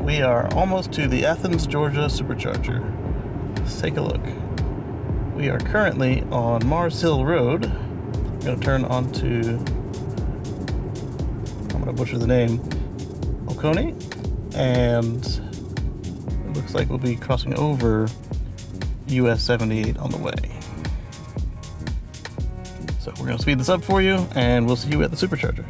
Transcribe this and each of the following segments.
We are almost to the Athens, Georgia Supercharger. Let's take a look. We are currently on Mars Hill Road. I'm going to turn onto, I'm going to butcher the name, Oconee, and it looks like we'll be crossing over US 78 on the way. So we're going to speed this up for you, and we'll see you at the Supercharger.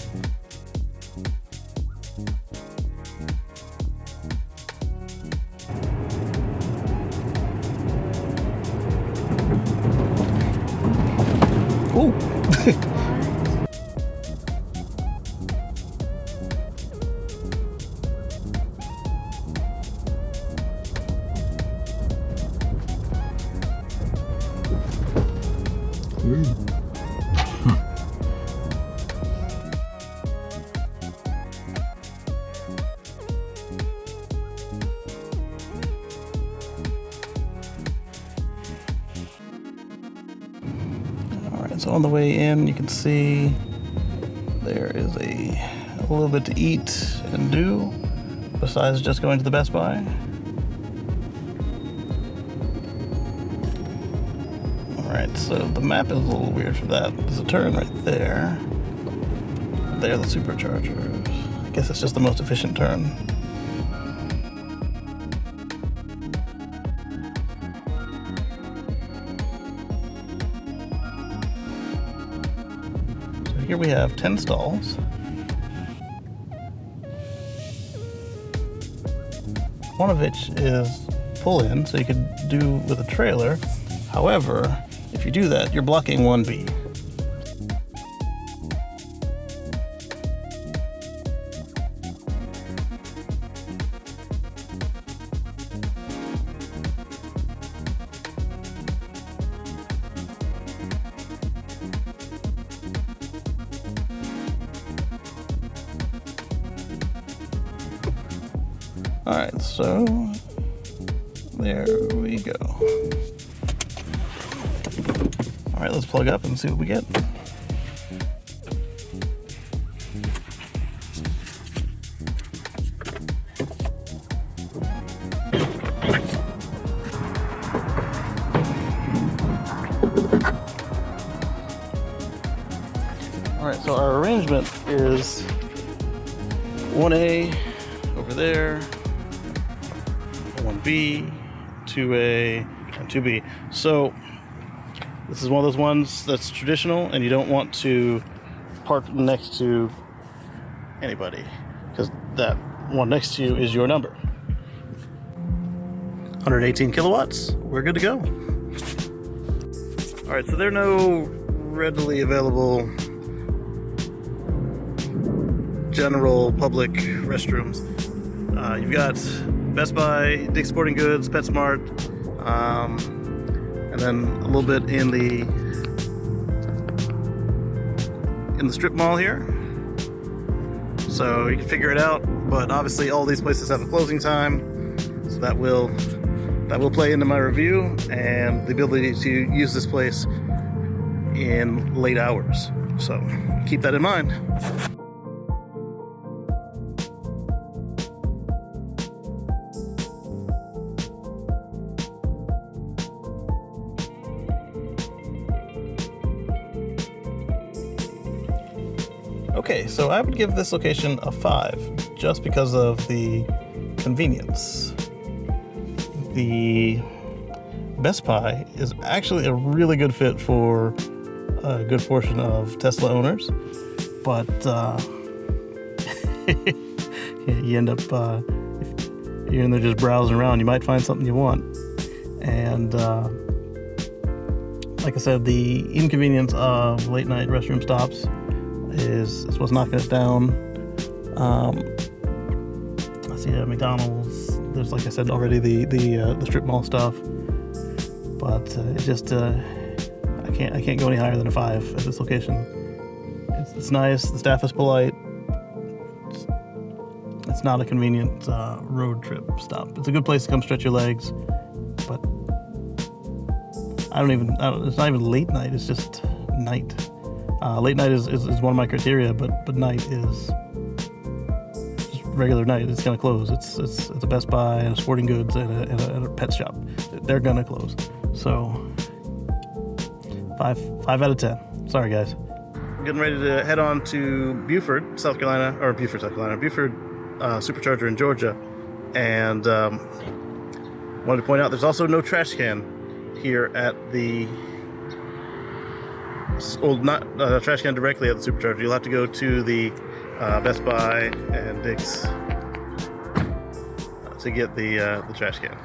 Ooh. So on the way in, you can see there is a little bit to eat and do besides just going to the Best Buy. Alright, so the map is a little weird for that. There's a turn right there. There, the Supercharger. I guess it's just the most efficient turn. Here we have 10 stalls. One of which is pull-in, so you could do with a trailer. However, if you do that, you're blocking 1B. Alright, so there we go. Alright, let's plug up and see what we get. Alright, so our arrangement is 1A over there, 1B, 2A, and 2B. So this is one of those ones that's traditional, and you don't want to park next to anybody, because that one next to you is your number. 118 kilowatts, we're good to go. Alright, so there are no readily available general public restrooms. You've got Best Buy, Dick's Sporting Goods, PetSmart, and then a little bit in the strip mall here. So you can figure it out, but obviously all these places have a closing time, so that will play into my review and the ability to use this place in late hours. So keep that in mind. Okay, so I would give this location a 5, just because of the convenience. The Best Buy is actually a really good fit for a good portion of Tesla owners, but you end up, if you're in there just browsing around, you might find something you want. And like I said, the inconvenience of late night restroom stops is what's knocking us down. I see McDonald's. There's, like I said already, the strip mall stuff, but it just I can't go any higher than a 5 at this location. It's nice. The staff is polite. It's not a convenient road trip stop. It's a good place to come stretch your legs, but it's not even late night. It's just night. Late night is one of my criteria, but night is just regular night, it's gonna close. It's a Best Buy and a Sporting Goods and a pet shop. They're gonna close. So 5 out of 10. Sorry, guys. Getting ready to head on to Buford, South Carolina, Buford, Supercharger in Georgia, and wanted to point out there's also no trash can here at the trash can directly at the Supercharger. You'll have to go to the Best Buy and Dick's to get the trash can.